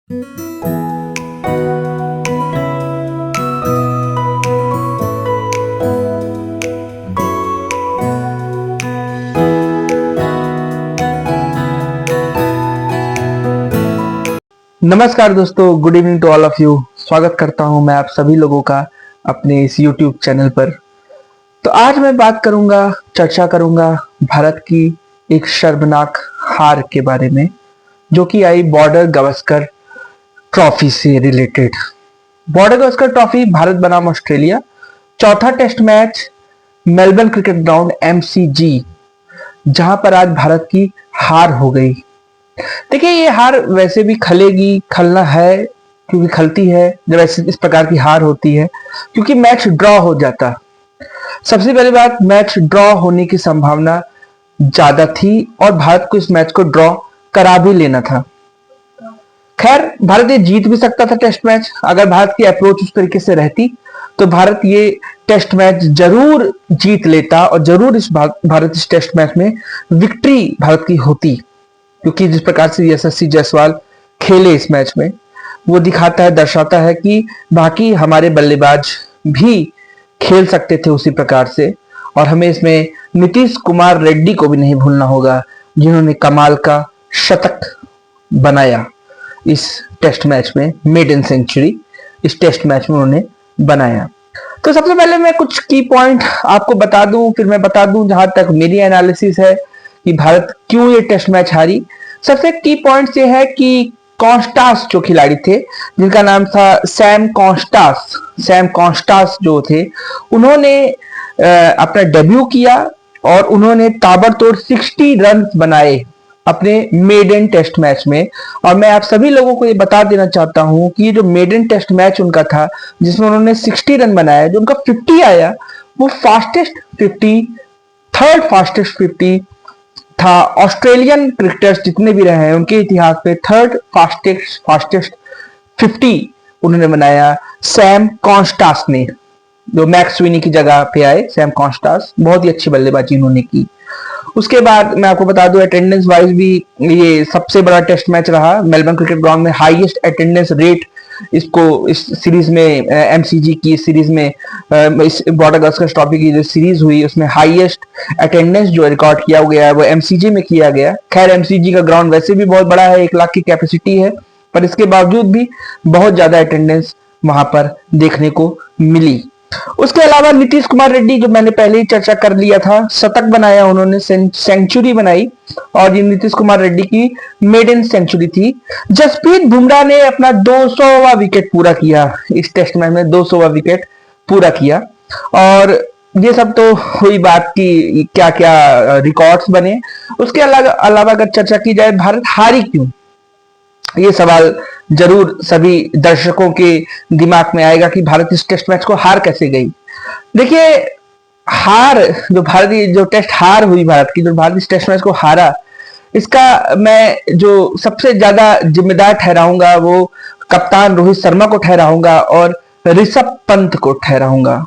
नमस्कार दोस्तों, good evening to all of you. स्वागत करता हूं मैं आप सभी लोगों का अपने इस YouTube चैनल पर। तो आज मैं चर्चा करूंगा भारत की एक शर्मनाक हार के बारे में, जो कि आई बॉर्डर गावस्कर ट्रॉफी से related. Border Gavaskar trophy Bharat बनाम ऑस्ट्रेलिया, चौथा test match, Melbourne cricket ground MCG, जहां पर आज भारत की हार हो गई। देखिए, ये हार वैसे भी खलना है, क्योंकि खलती है जब ऐसे इस प्रकार की हार होती है, क्योंकि मैच ड्रॉ हो जाता। सबसे पहली बात, मैच ड्रॉ होने की संभावना ज्यादा थी और भारत को इस मैच को ड्रॉ करा भी लेना था। खैर, भारत ये जीत भी सकता था टेस्ट मैच। अगर भारत की अप्रोच उस तरीके से रहती तो भारत ये टेस्ट मैच जरूर जीत लेता और जरूर भारत इस टेस्ट मैच में विक्ट्री भारत की होती, क्योंकि जिस प्रकार से यशस्वी जायसवाल खेले इस मैच में, वो दर्शाता है कि बाकी हमारे बल्लेबाज भी खेल सकते थे उसी प्रकार से। और हमें इसमें नीतीश कुमार रेड्डी को भी नहीं भूलना होगा, जिन्होंने कमाल का शतक बनाया इस टेस्ट मैच में। मेडन सेंचुरी इस टेस्ट मैच में उन्होंने बनाया। तो सबसे पहले मैं कुछ की पॉइंट आपको बता दूं, फिर मैं बता दूं जहां तक मेरी एनालिसिस है कि भारत क्यों ये टेस्ट मैच हारी। सबसे की पॉइंट ये है कि कॉन्स्टास जो खिलाड़ी थे, जिनका नाम था सैम कॉन्स्टास जो थे, उन्होंने अपना डेब्यू किया और उन्होंने ताबड़तोड़ 60 रन बनाए अपने मेडन टेस्ट मैच में। और मैं आप सभी लोगों को ये बता देना चाहता हूं कि ये जो मेडन टेस्ट मैच उनका था, जिसमें उन्होंने 60 रन बनाया, जो उनका 50 आया, वो फास्टेस्ट 50, थर्ड फास्टेस्ट 50 था। ऑस्ट्रेलियन क्रिकेटर्स जितने भी रहे हैं उनके इतिहास में थर्ड फास्टेस्ट 50 उन्होंने बनाया सैम कॉन्स्टास ने, जो मैक्स स्विनी की जगह पे आए। सैम कॉन्स्टास बहुत ही अच्छी बल्लेबाजी उन्होंने की। उसके बाद मैं आपको बता दूं, अटेंडेंस वाइज भी ये सबसे बड़ा टेस्ट मैच रहा। मेलबर्न क्रिकेट ग्राउंड में हाईएस्ट अटेंडेंस रेट इस सीरीज में, MCG की सीरीज में, इस बॉर्डर गावस्कर ट्रॉफी की जो सीरीज हुई उसमें हाईएस्ट अटेंडेंस जो रिकॉर्ड किया गया है वो MCG में किया गया। खैर, MCG का ग्राउंड वैसे भी बहुत बड़ा है, 1 लाख की कैपेसिटी है, पर इसके बावजूद भी बहुत ज्यादा अटेंडेंस वहां पर देखने को मिली। उसके अलावा नीतीश कुमार रेड्डी, जो मैंने पहले ही चर्चा कर लिया था, शतक बनाया उन्होंने, सेंचुरी बनाई, और ये नीतीश कुमार रेड्डी की मेडन सेंचुरी थी। जसप्रीत बुमराह ने अपना 200वां विकेट पूरा किया इस टेस्ट मैच में, 200वां विकेट पूरा किया। और ये सब तो हुई बात की क्या क्या रिकॉर्ड्स बने। उसके अलावा अगर चर्चा की जाए भारत हारी क्यों, ये सवाल जरूर सभी दर्शकों के दिमाग में आएगा कि भारत इस टेस्ट मैच को हार कैसे गई। देखिए, जो टेस्ट हार हुई भारत की, जो भारत इस टेस्ट मैच को हारा, इसका मैं जो सबसे ज्यादा जिम्मेदार ठहराऊंगा वो कप्तान रोहित शर्मा को ठहराऊंगा और ऋषभ पंत को ठहराऊंगा।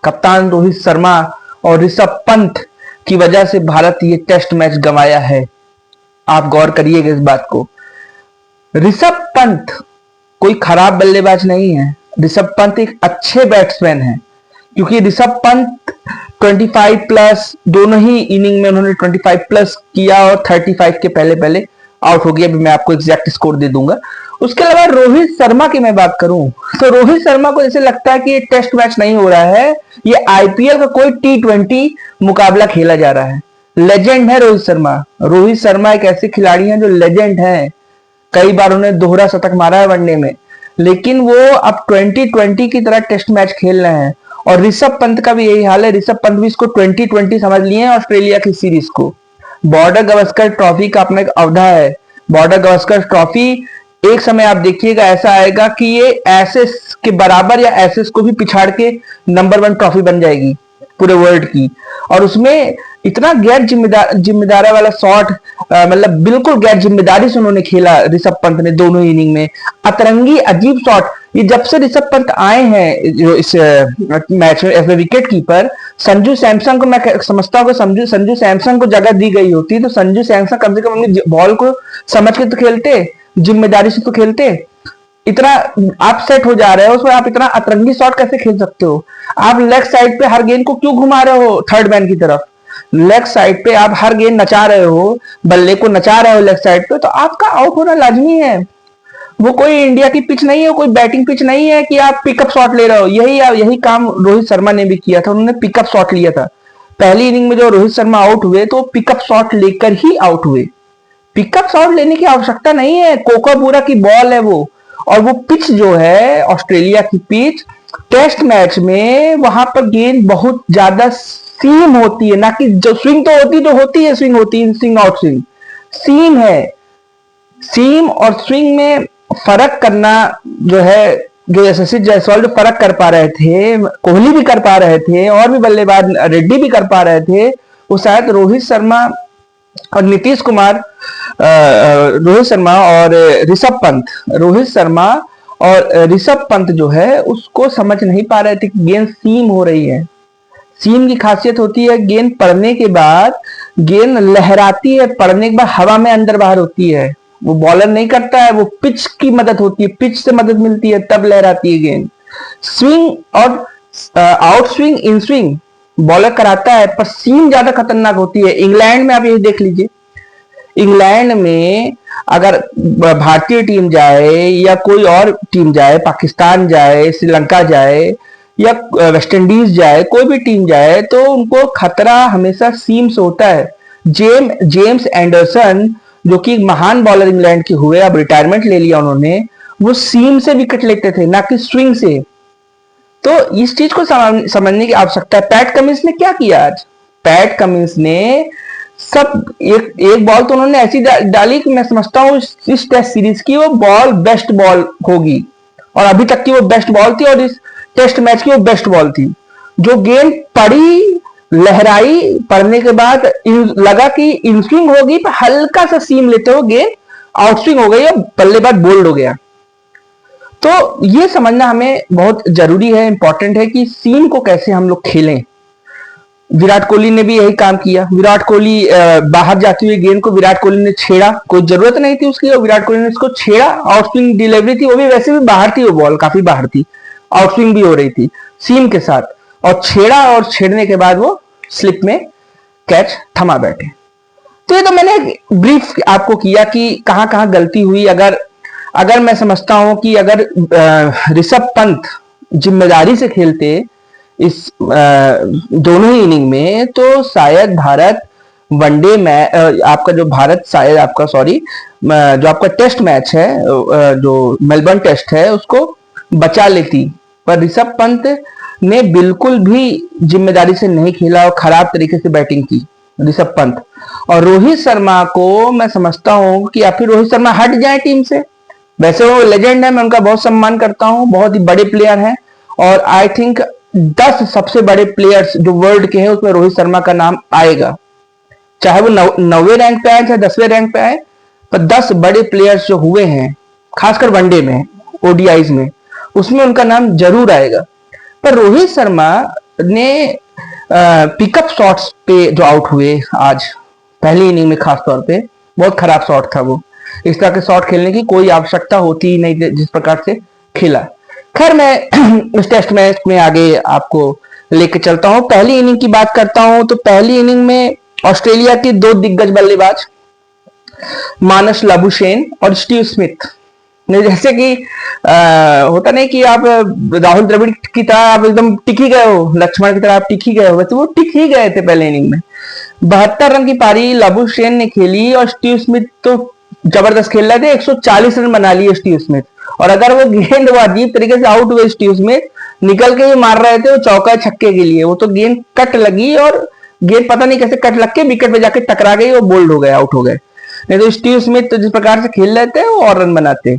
कप्तान रोहित शर्मा और ऋषभ पंत की वजह से भारत ये टेस्ट मैच गंवाया है। आप गौर करिएगा इस बात को। ऋषभ पंत कोई खराब बल्लेबाज नहीं है, ऋषभ पंत एक अच्छे बैट्समैन हैं, क्योंकि ऋषभ पंत 25 प्लस दोनों ही इनिंग में उन्होंने 25 प्लस किया और 35 के पहले पहले आउट हो गया। अभी मैं आपको एग्जैक्ट स्कोर दे दूंगा। उसके अलावा रोहित शर्मा की मैं बात करूं तो रोहित शर्मा को जैसे लगता है कि ये टेस्ट मैच नहीं हो रहा है, ये IPL का कोई T20 मुकाबला खेला जा रहा है। लेजेंड है रोहित शर्मा। रोहित शर्मा एक ऐसे खिलाड़ी हैं जो लेजेंड हैं, कई बार उन्हें दोहरा शतक मारा है वनडे में, लेकिन वो अब 2020 की तरह टेस्ट मैच खेल रहे हैं। और ऋषभ पंत का भी यही हाल है। ऋषभ पंत भी इसको 2020 समझ लिए हैं, ऑस्ट्रेलिया की सीरीज को। बॉर्डर गावस्कर ट्रॉफी का अपना एक अवधा है। बॉर्डर गावस्कर ट्रॉफी एक समय आप देखिएगा ऐसा आएगा कि ये एसेस के बराबर या एसेस को भी पिछाड़ के नंबर 1 ट्रॉफी बन जाएगी पूरे वर्ल्ड की। और उसमें इतना गैर जिम्मेदारी वाला शॉट, मतलब बिल्कुल गैर जिम्मेदारी से उन्होंने खेला ऋषभ पंत ने दोनों इनिंग में। अतरंगी अजीब शॉट, ये जब से ऋषभ पंत आए हैं जो इस मैच में as a wicket keeper, Sanju Samson को मैं समझता हूँ कि संजू सैमसन को जगह दी गई होती तो संजू सैमसन कम से कम अपनी बॉल को समझ के तो खेलते। जिम्मेदारी से तो खेलते। इतना आप सेट हो जा रहे हो उसमें, आप इतना अतरंगी शॉट कैसे खेल सकते हो? आप लेग साइड पे हर गेंद को क्यों घुमा रहे हो थर्ड मैन की तरफ? लेग साइड पे आप हर गेंद नचा रहे हो, बल्ले को नचा रहे हो लेग साइड पे, तो आपका आउट होना लाजमी है। वो कोई इंडिया की पिच नहीं है, कोई बैटिंग पिच नहीं है कि आप पिकअप शॉट ले रहे हो। यही काम रोहित शर्मा ने भी किया था, उन्होंने पिकअप शॉट लिया था। पहली इनिंग में जो रोहित शर्मा आउट हुए तो पिकअप शॉट लेकर ही आउट हुए। पिकअप शॉट लेने की आवश्यकता नहीं है, कोकाबूरा की बॉल है वो। और वो पिच जो है ऑस्ट्रेलिया की पिच, टेस्ट मैच में वहां पर गेंद बहुत ज्यादा सीम होती है, ना कि जो स्विंग तो होती तो होती है, स्विंग होती है, स्विंग आउट स्विंग, सीम है। सीम और स्विंग में फर्क करना जो है, जो यशस्वी जायसवाल जो फर्क कर पा रहे थे, कोहली भी कर पा रहे थे, और भी बल्लेबाज रेड्डी भी कर पा रहे थे, वो शायद रोहित शर्मा और नीतीश कुमार, रोहित शर्मा और ऋषभ पंत, रोहित शर्मा और ऋषभ पंत जो है उसको समझ नहीं पा रहे थे कि गेंद सीम हो रही है। सीम की खासियत होती है गेंद पड़ने के बाद गेंद लहराती है, पड़ने के बाद हवा में अंदर बाहर होती है। वो बॉलर नहीं करता है, वो पिच की मदद होती है, पिच से मदद मिलती है, तब लहराती है गेंद। स्विंग और out swing, in swing bowler कराता है, पर सीम ज्यादा खतरनाक होती है। इंग्लैंड में आप ये देख लीजिए, इंग्लैंड में अगर भारतीय टीम जाए या कोई और टीम जाए, पाकिस्तान जाए, श्रीलंका जाए या वेस्ट इंडीज जाए, कोई भी टीम जाए, तो उनको खतरा हमेशा सीम से होता है। जेम्स एंडरसन जो कि महान बॉलर इंग्लैंड के हुए, अब रिटायरमेंट ले लिया उन्होंने, वो सीम से विकेट लेते थे, ना कि स्विंग से। तो इस चीज को समझने की आवश्यकता है। पैट कमिंस ने क्या किया आज? पैट कमिंस ने सब एक बॉल तो उन्होंने ऐसी डाली कि मैं समझता हूं इस टेस्ट सीरीज की वो बॉल बेस्ट बॉल होगी, और अभी तक की वो बेस्ट बॉल थी, और इस टेस्ट मैच की वो बेस्ट बॉल थी। जो गेंद पड़ी, लहराई, पड़ने के बाद लगा कि इन स्विंग होगी, पर हल्का सा सीम लेते हुए गेंद आउट स्विंग हो गई और बल्लेबाज बोल्ड हो गया। तो ये समझना हमें बहुत जरूरी है, इंपॉर्टेंट है कि सीम को कैसे हम लोग खेलें। विराट कोहली ने भी यही काम किया। विराट कोहली बाहर जाती हुई गेंद को विराट कोहली ने छेड़ा, कोई जरूरत नहीं थी उसकी, और विराट कोहली ने उसको छेड़ा। आउट स्विंग डिलीवरी थी, वो भी वैसे भी बाहर थी, वो बॉल काफी बाहर थी, आउट स्विंग भी हो रही थी सीम के साथ, और छेड़ा, और छेड़ने के बाद वो स्लिप में कैच थमा बैठे। तो ये तो मैंने ब्रीफ आपको किया कि कहां कहां गलती हुई। अगर मैं समझता हूं कि अगर ऋषभ पंत जिम्मेदारी से खेलते इस दोनों ही इनिंग में, तो शायद भारत वनडे में आपका जो भारत शायद आपका सॉरी जो आपका टेस्ट मैच है, जो मेलबर्न टेस्ट है, उसको बचा लेती। पर ऋषभ पंत ने बिल्कुल भी जिम्मेदारी से नहीं खेला और खराब तरीके से बैटिंग की ऋषभ पंत। और रोहित शर्मा को मैं समझता हूं कि या फिर रोहित शर्मा हट जाए टीम से। वैसे वो लेजेंड है, मैं उनका बहुत सम्मान करता हूं, बहुत ही बड़े प्लेयर हैं, और आई थिंक 10 सबसे बड़े प्लेयर्स जो वर्ल्ड के हैं उसमें रोहित शर्मा का नाम आएगा। चाहे वो 9वें रैंक पे आए, चाहे 10वें रैंक पे आए, पर 10 बड़े प्लेयर्स जो हुए हैं, खासकर वनडे में, ओडीआईज में, उसमें उनका नाम जरूर आएगा। पर रोहित शर्मा ने पिकअप शॉट्स पे जो आउट हुए आज पहली इनिंग में, खासतौर पे बहुत खराब शॉट था वो। इस तरह के शॉट खेलने की कोई आवश्यकता होती ही नहीं जिस प्रकार से खेला। खैर, मैं इस टेस्ट मैच में आगे आपको लेके चलता हूं। पहली इनिंग की बात करता हूं तो पहली इनिंग में ऑस्ट्रेलिया के 2 दिग्गज बल्लेबाज मानस लाबुशेन और स्टीव स्मिथ ने, जैसे कि होता नहीं कि आप राहुल द्रविड़ की तरह आप एकदम टिक ही गए हो, लक्ष्मण की तरह आप टिक ही गए हो, वैसे वो टिक ही गए थे पहले इनिंग में। 72 रन की पारी लाबुशेन ने खेली, और स्टीव स्मिथ तो जबरदस्त खेल रहे थे, 140 रन बना लिए स्टीव स्मिथ। और अगर वो गेंद वो अजीब तरीके से आउट हुए, स्टीव स्मिथ निकल के ही मार रहे थे वो चौका छक्के के लिए, वो तो गेंद कट लगी और गेंद पता नहीं कैसे कट लग के विकेट पे जाके टकरा गई, वो बोल्ड हो गए, आउट हो गए। नहीं तो स्टीव स्मिथ तो जिस प्रकार से खेल रहे थे वो और रन बनाते।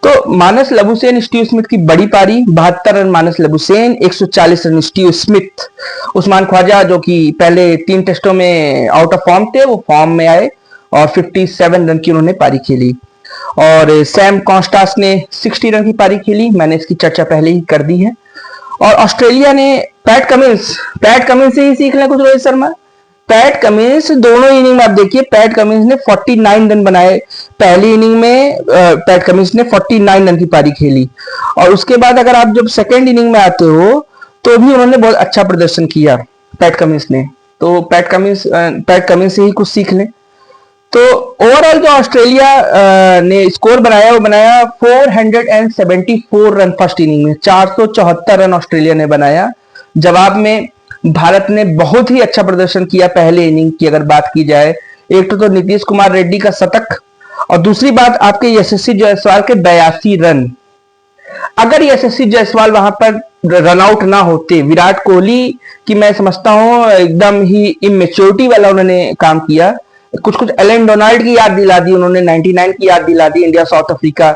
तो मानस लाबुशेन स्टीव स्मिथ की बड़ी पारी, 72 run Marnus Labuschagne, 140 run Steve Smith. Usman Khawaja जो कि पहले 3 टेस्टों में आउट ऑफ फॉर्म थे, वो फॉर्म में आए और 57 रन की उन्होंने पारी खेली। और सैम कॉन्स्टास ने 60 रन की पारी खेली, मैंने इसकी चर्चा पहले ही कर दी है। और ऑस्ट्रेलिया ने पैट कमिंस से ही सीख लें कुछ रोहित शर्मा। पैट कमिंस दोनों इनिंग में आप देखिए, पैट कमिंस ने 49 रन बनाए पहली इनिंग में। पैट कमिंस ने 49 रन की पारी खेली, और उसके बाद अगर आप जब सेकेंड इनिंग में आते हो तो भी उन्होंने बहुत अच्छा प्रदर्शन किया पैट कमिंस ने। तो पैट कमिंस से ही कुछ सीख लें। तो ओवरऑल जो ऑस्ट्रेलिया ने स्कोर बनाया वो बनाया 474 रन फर्स्ट इनिंग में, 474 रन ऑस्ट्रेलिया ने बनाया। जवाब में भारत ने बहुत ही अच्छा प्रदर्शन किया पहले इनिंग की अगर बात की जाए। एक तो नीतीश कुमार रेड्डी का शतक, और दूसरी बात आपके यशस्वी जायसवाल के 82 रन। अगर यशस्वी जायसवाल वहां पर रन आउट ना होते, विराट कोहली की मैं समझता हूं एकदम ही इमेच्योरिटी वाला उन्होंने काम किया। कुछ कुछ एलन डोनाल्ड की याद दिला दी उन्होंने, 99 की याद दिला दी, इंडिया साउथ अफ्रीका,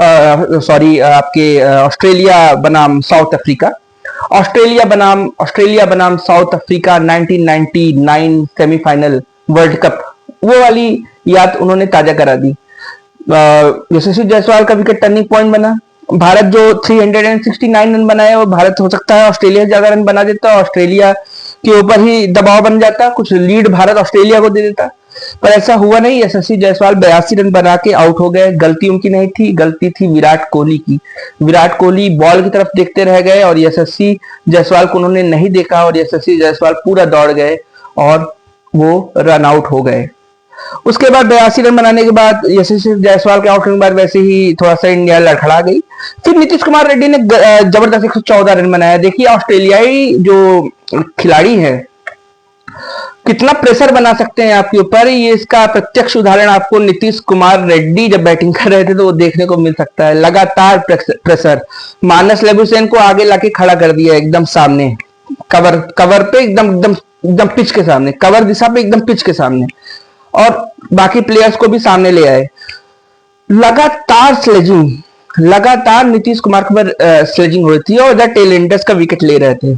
सॉरी आपके ऑस्ट्रेलिया बनाम साउथ अफ्रीका, ऑस्ट्रेलिया बनाम south Africa 1999 semifinal world cup, वो वाली याद उन्होंने ताजा करा दी। यशस्वी जायसवाल का विकेट टर्निंग पॉइंट बना। भारत जो 369 रन बनाए, वो भारत हो सकता है ऑस्ट्रेलिया से ज्यादा रन बना देता, ऑस्ट्रेलिया के ऊपर ही दबाव बन जाता, कुछ लीड भारत ऑस्ट्रेलिया को दे देता, पर ऐसा हुआ नहीं। यशस्वी जायसवाल 82 रन बना के आउट हो गए। गलती उनकी नहीं थी, गलती थी विराट कोहली की। विराट कोहली बॉल की तरफ देखते रह गए और यशस्वी जायसवाल को उन्होंने नहीं देखा, और यशस्वी जायसवाल पूरा दौड़ गए और वो रन आउट हो गए। उसके बाद 82 रन बनाने के बाद यशस्वी जायसवाल के आउट होने के बाद वैसे ही थोड़ा सा इंडिया लड़खड़ा गई। फिर नीतीश कुमार रेड्डी ने जबरदस्त 114 रन बनाया। देखिए ऑस्ट्रेलियाई जो खिलाड़ी है कितना प्रेशर बना सकते हैं आपके ऊपर, ये इसका प्रत्यक्ष उदाहरण आपको नीतीश कुमार रेड्डी जब बैटिंग कर रहे थे तो वो देखने को मिल सकता है। लगातार प्रेशर, मानस लेबुसेन को आगे लाके खड़ा कर दिया एकदम सामने, कवर पे एकदम एकदम एकदम पिच के सामने, कवर दिशा पे एकदम पिच के सामने, और बाकी प्लेयर्स को भी सामने ले आए। लगातार स्लेजिंग, लगातार नीतीश कुमार के ऊपर स्लेजिंग हो रही थी, और इधर टेलेंटर्स का विकेट ले रहे थे।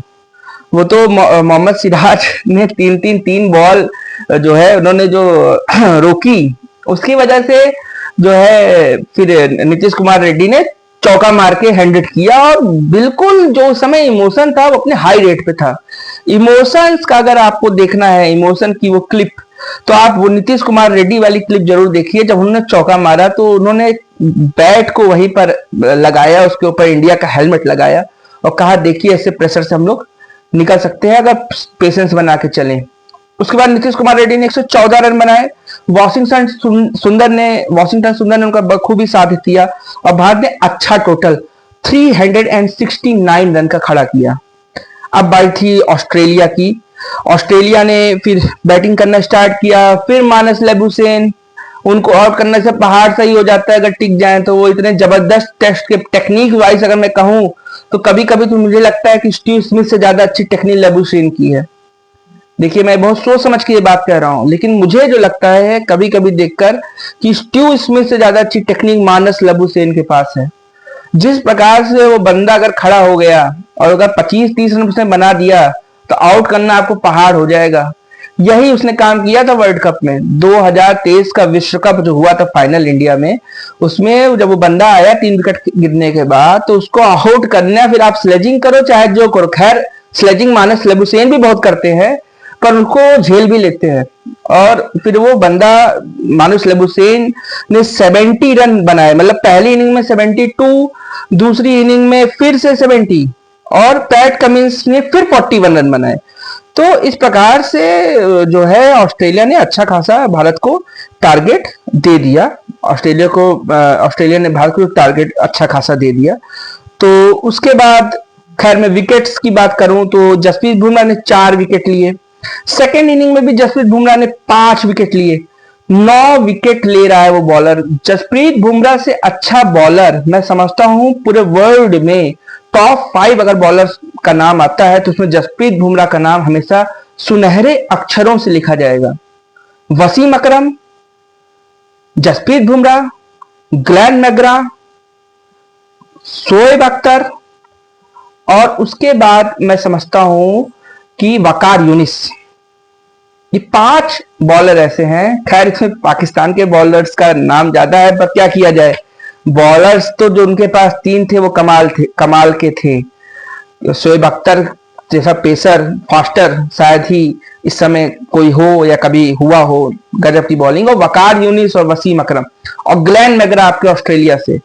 वो तो मोहम्मद सिराज ने तीन बॉल जो है उन्होंने जो रोकी, उसकी वजह से जो है फिर नीतीश कुमार रेड्डी ने चौका मार के हैंडेड किया, और बिल्कुल जो समय इमोशन था वो अपने हाई रेट पे था। इमोशंस का अगर आपको देखना है, इमोशन की वो क्लिप, तो आप वो नीतीश कुमार रेड्डी वाली क्लिप जरूर देखिए। जब उन्होंने चौका मारा तो उन्होंने बैट को वहीं पर लगाया, उसके ऊपर इंडिया का हेलमेट लगाया और कहा देखिए ऐसे प्रेशर से हम लोग निकल सकते हैं अगर पेशेंस बना के चलें। उसके बाद नीतीश कुमार रेड्डी ने 114 रन बनाए। वॉशिंगटन सुंदर ने उनका बखूबी साथ दिया, और भारत ने अच्छा टोटल 369 रन का खड़ा किया। अब बारी थी ऑस्ट्रेलिया की। ऑस्ट्रेलिया ने फिर बैटिंग करना स्टार्ट किया। फिर मानस लेबुसेन, उनको आउट करने से पहाड़ सही हो जाता है अगर टिक जाए तो। वो इतने जबरदस्त टेस्ट के टेक्निक वाइज अगर मैं कहूं तो कभी कभी तो मुझे लगता है कि स्टीव स्मिथ से ज्यादा अच्छी टेक्निक लेबुसेन की है। देखिए मैं बहुत सोच समझ के ये बात कह रहा हूं, लेकिन मुझे जो लगता है कभी कभी देखकर कि स्टीव स्मिथ से ज्यादा अच्छी टेक्निक मानस लेबुसेन के पास है। जिस प्रकार से वो बंदा अगर खड़ा हो गया और अगर 25-30 रन उसने बना दिया तो आउट करना आपको पहाड़ हो जाएगा। यही उसने काम किया था वर्ल्ड कप में। 2023 का विश्व कप जो हुआ था फाइनल इंडिया में, उसमें जब वो बंदा आया 3 विकेट गिरने के बाद तो उसको आउट करना, फिर आप स्लेजिंग करो चाहे जो करो, खैर स्लेजिंग मानस लेबुसेन भी बहुत करते हैं पर उनको झेल भी लेते हैं। और फिर वो बंदा मानस लेबुसेन ने 70 रन बनाए, मतलब पहली इनिंग में 72, दूसरी इनिंग में फिर से 70, और पैट कमिंस ने फिर 41 रन बनाए। तो इस प्रकार से जो है ऑस्ट्रेलिया ने अच्छा खासा भारत को टारगेट दे दिया। ऑस्ट्रेलिया ने भारत को टारगेट अच्छा खासा दे दिया। तो उसके बाद खैर मैं विकेट्स की बात करूं तो जसप्रीत बुमराह ने 4 विकेट लिए। सेकेंड इनिंग में भी जसप्रीत बुमराह ने 5 विकेट लिए। 9 विकेट ले रहा है वो बॉलर। जसप्रीत बुमराह से अच्छा बॉलर मैं समझता हूं पूरे वर्ल्ड में टॉप 5 अगर बॉलर का नाम आता है तो उसमें जसप्रीत बुमराह का नाम हमेशा सुनहरे अक्षरों से लिखा जाएगा। वसीम अकरम, जसप्रीत बुमराह, ग्लेन मैकग्रा, शोएब अख्तर, और उसके बाद मैं समझता हूं कि वकार यूनिस। ये 5 बॉलर ऐसे हैं। खैर इसमें पाकिस्तान के बॉलर्स का नाम ज्यादा है पर क्या किया जाए, बॉलर्स तो जो उनके पास 3 थे वो कमाल के थे। शोएब अख्तर जैसा पेसर फास्टर शायद ही इस समय कोई हो या कभी हुआ हो, गजब की बॉलिंग। और वकार यूनिस और वसीम अकरम और ग्लेन मैग्रा आपके ऑस्ट्रेलिया से।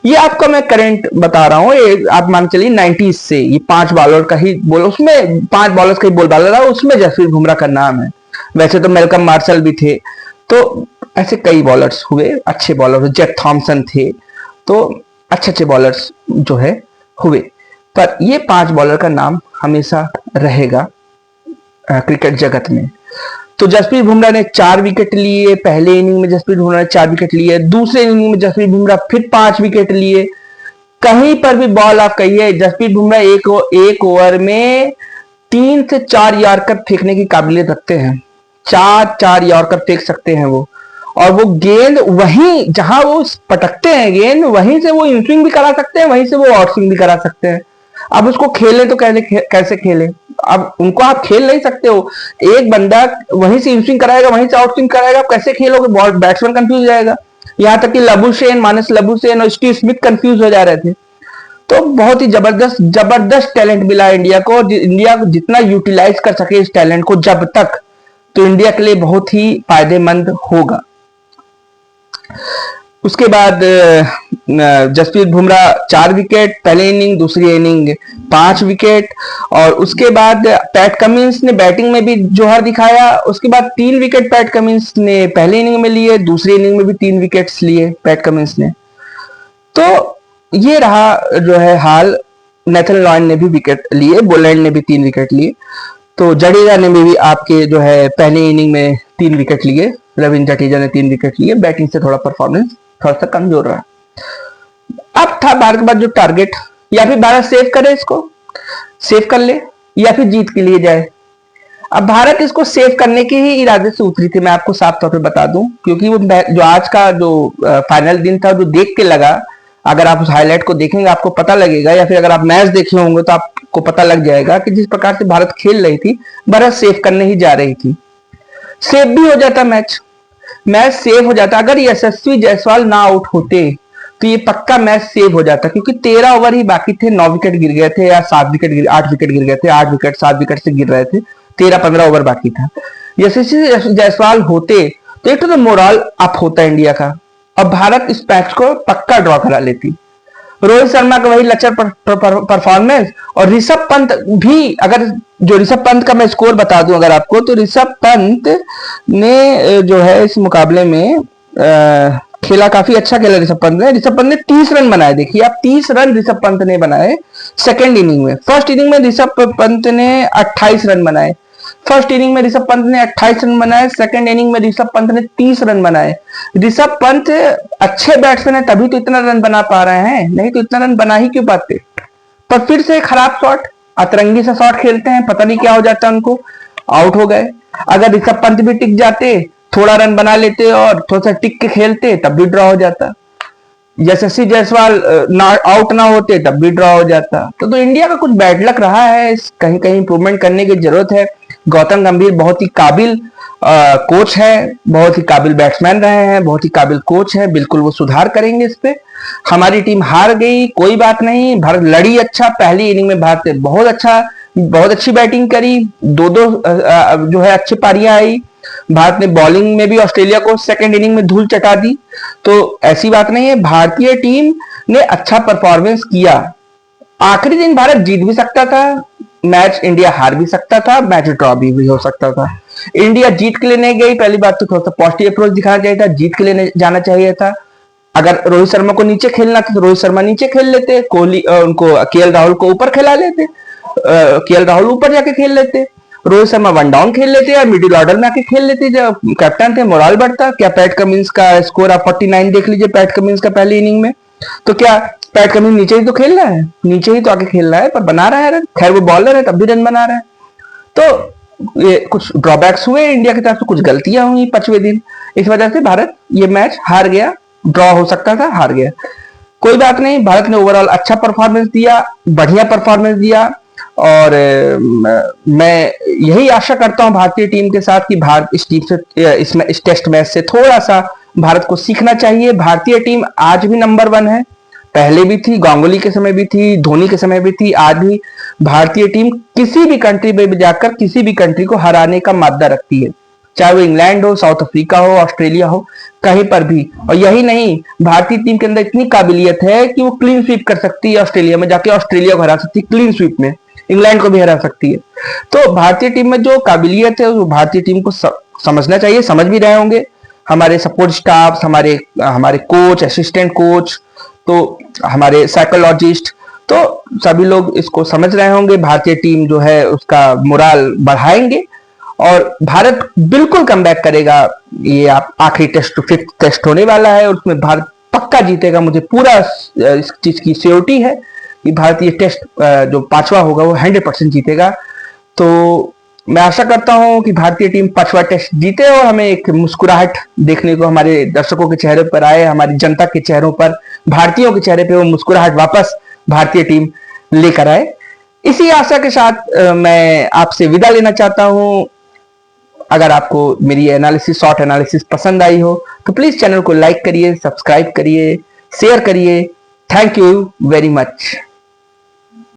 ये आपका मैं करंट बता रहा हूँ, ये आप मान चलिए 90s से ये 5 बॉलर का ही बोल, उसमें 5 बॉलर्स का ही बोलबाला रहा, उसमें जसप्रीत बुमराह का नाम है। वैसे तो मेलकम मार्शल भी थे, तो ऐसे कई बॉलर्स हुए, अच्छे बॉलर, जेफ थॉमसन थे, तो अच्छे अच्छे बॉलर्स जो है हुए, पर ये 5 बॉलर का नाम हमेशा रहेगा क्रिकेट जगत में। तो जसप्रीत बुमराह ने 4 विकेट लिए पहले इनिंग में, जसप्रीत बुमराह ने 4 विकेट लिए, दूसरे इनिंग में जसप्रीत बुमराह फिर 5 विकेट लिए। कहीं पर भी बॉल आप कहिए, जसप्रीत बुमराह एक ओवर में 3 से 4 यॉर्कर फेंकने की काबिलियत रखते हैं। 4 यॉर्कर फेंक सकते हैं वो, और वो गेंद वहीं जहां वो पटकते हैं गेंद, वहीं से वो इन स्विंग भी करा सकते हैं, वहीं से वो आउट स्विंग भी करा सकते हैं। अब उसको खेले तो कैसे खेले, अब उनको आप खेल नहीं सकते हो। एक बंदा वहीं से इन स्विंग कराएगा, वहीं से आउट स्विंग कराएगा, आप कैसे खेलोगे, बॉल बैट्समैन कंफ्यूज हो जाएगा। यहां तक कि मानस लबुशेन और स्टीव स्मिथ कंफ्यूज हो जा रहे थे। तो बहुत ही जबरदस्त टैलेंट मिला इंडिया को, और इंडिया जितना यूटिलाइज कर सके इस टैलेंट को जब तक, तो इंडिया के लिए बहुत ही फायदेमंद होगा। उसके बाद जसप्रीत बुमराह 4 विकेट पहले इनिंग, दूसरी इनिंग 5 विकेट, और उसके बाद पैट कमिंस ने बैटिंग में भी जोहर दिखाया। उसके बाद 3 विकेट पैट कमिंस ने पहले इनिंग में लिए, दूसरी इनिंग में भी 3 विकेट्स लिए पैट कमिंस ने। तो ये रहा जो है हाल। नेथन लॉयन ने भी विकेट लिए, बोलैंड ने भी 3 विकेट लिए। तो जडेजा ने भी आपके जो है पहली इनिंग में 3 विकेट लिए, रविंद्र जडेजा ने 3 विकेट लिए। बैटिंग से थोड़ा परफॉर्मेंस थोड़ा सा कमजोर रहा। अब था भारत के बाद जो टारगेट, या फिर भारत सेव करे, इसको सेव कर ले, या फिर जीत के लिए जाए। अब भारत इसको सेव करने के ही इरादे से उतरी थी, मैं आपको साफ तौर पे बता दूं, क्योंकि वो जो आज का जो फाइनल दिन था, जो देख के लगा, अगर आप उस हाईलाइट को देखेंगे आपको पता लगेगा, या फिर अगर आप मैच देखे होंगे तो आपको पता लग जाएगा कि जिस प्रकार से भारत खेल रही थी, भारत सेव करने ही जा रही थी। सेव भी हो जाता मैच सेव हो जाता। अगर यशस्वी जायसवाल ना आउट होते तो ये पक्का मैच सेव हो जाता, क्योंकि 13 ओवर ही बाकी थे, 9 विकेट गिर गए थे, या 8 विकेट गिर गए थे, 8 विकेट 7 विकेट से गिर रहे थे, 13-15 ओवर बाकी था। यशस्वी जायसवाल होते तो एक तो मोरल अप होता इंडिया का, अब भारत इस मैच को पक्का ड्रॉ करा लेती। रोहित शर्मा का वही लचर परफॉर्मेंस, और ऋषभ पंत भी, अगर जो ऋषभ पंत का मैं स्कोर बता दूं अगर आपको, तो ऋषभ पंत ने जो है इस मुकाबले में खेला, काफी अच्छा खेला ऋषभ पंत ने 30 रन बनाए। देखिए आप, 30 रन ऋषभ पंत ने बनाए सेकेंड इनिंग में। फर्स्ट इनिंग में ऋषभ पंत ने 28 रन बनाए, फर्स्ट इनिंग में ऋषभ पंत ने 28 रन बनाए, सेकंड इनिंग में ऋषभ पंत ने 30 रन बनाए। ऋषभ पंत अच्छे बैट्समैन है, तभी तो इतना रन बना पा रहे हैं, नहीं तो इतना रन बना ही क्यों पाते। पर फिर से खराब शॉट, अतरंगी सा शॉट खेलते हैं, पता नहीं क्या हो जाता है उनको, आउट हो गए। अगर ऋषभ पंत भी टिक जाते, थोड़ा रन बना लेते और थोड़ा सा टिक के खेलते, तब भी ड्रॉ हो जाता। यशस्वी जायसवाल आउट ना होते, तब भी ड्रॉ हो जाता। तो इंडिया का कुछ बैड लक रहा है, कहीं कहीं इंप्रूवमेंट करने की जरूरत है। गौतम गंभीर बहुत ही काबिल कोच है, बहुत ही काबिल बैट्समैन रहे हैं, बहुत ही काबिल कोच है, बिल्कुल वो सुधार करेंगे इस पे। हमारी टीम हार गई, कोई बात नहीं, भारत लड़ी अच्छा। पहली इनिंग में भारत ने बहुत अच्छी बैटिंग करी, दो जो है अच्छी पारियां आई। भारत ने बॉलिंग में भी ऑस्ट्रेलिया को सेकंड इनिंग में धूल चटा दी। तो ऐसी बात नहीं है, भारतीय टीम ने अच्छा परफॉर्मेंस किया। आखिरी दिन भारत जीत भी सकता था मैच, इंडिया हार भी सकता था, मैच ड्रॉ भी हो सकता था। इंडिया जीत के लिए नहीं गई, पहली बात तो थोड़ा सा पॉजिटिव अप्रोच दिखाना चाहिए था, जीत के लिए जाना चाहिए था। अगर रोहित शर्मा को नीचे खेलना था तो रोहित शर्मा नीचे खेल लेते, कोहली उनको केएल राहुल को ऊपर खेला लेते, केएल राहुल ऊपर जाके खेल लेते, रोहित शर्मा वन डाउन खेल लेते या मिडिल ऑर्डर में आके खेल लेते, जब कैप्टन थे मोरल बढ़ता। क्या पैट कमिंस का स्कोर आप 49 देख लीजिए, पैट कमिंस का पहली इनिंग में, तो क्या पैट कमिंस नीचे ही तो खेल रहा है, नीचे ही तो आके खेल रहा है, पर बना रहा है रन। खैर वो बॉलर है तब भी रन बना रहा है। तो ये कुछ ड्रॉबैक्स हुए इंडिया की तरफ से, कुछ गलतियां हुई 5वें दिन, इस वजह से भारत ये मैच हार गया। ड्रॉ हो सकता था, हार गया, कोई बात नहीं। भारत ने ओवरऑल अच्छा परफॉर्मेंस दिया, बढ़िया परफॉर्मेंस दिया, और मैं यही आशा करता हूं भारतीय टीम के साथ कि भारत इस टीम से इस टेस्ट मैच से थोड़ा सा भारत को सीखना चाहिए। भारतीय टीम आज भी नंबर 1 है, पहले भी थी, गांगुली के समय भी थी, धोनी के समय भी थी, आज भी भारतीय टीम किसी भी कंट्री में भी जाकर किसी भी कंट्री को हराने का मादा रखती है, चाहे वो इंग्लैंड हो, साउथ अफ्रीका हो, ऑस्ट्रेलिया हो, कहीं पर भी। और यही नहीं, भारतीय टीम के अंदर इतनी काबिलियत है कि वो क्लीन स्वीप कर सकती है, ऑस्ट्रेलिया में जाके ऑस्ट्रेलिया को हरा सकती है क्लीन स्वीप में, इंग्लैंड को भी हरा सकती है। तो भारतीय टीम में जो काबिलियत है वो भारतीय टीम को समझना चाहिए, समझ भी रहे होंगे हमारे सपोर्ट स्टाफ, हमारे हमारे कोच, असिस्टेंट कोच, तो हमारे साइकोलॉजिस्ट, तो सभी लोग इसको समझ रहे होंगे। भारतीय टीम जो है उसका मोराल बढ़ाएंगे और भारत बिल्कुल कमबैक करेगा। ये आप आखिरी टेस्ट, फिफ्थ टेस्ट होने वाला है और उसमें भारत पक्का जीतेगा, मुझे पूरा इस चीज की श्योरिटी है कि भारतीय टेस्ट जो पांचवा होगा वो 100% जीतेगा। तो मैं आशा करता हूं कि भारतीय टीम पांचवा टेस्ट जीते और हमें एक मुस्कुराहट देखने को हमारे दर्शकों के चेहरे पर आए, हमारी जनता के चेहरों पर, भारतीयों के चेहरे पे वो मुस्कुराहट वापस भारतीय टीम लेकर आए। इसी आशा के साथ मैं आपसे विदा लेना चाहता हूं। अगर आपको मेरी एनालिसिस, शॉर्ट एनालिसिस पसंद आई हो तो प्लीज चैनल को लाइक करिए, सब्सक्राइब करिए, शेयर करिए। Thank you very much.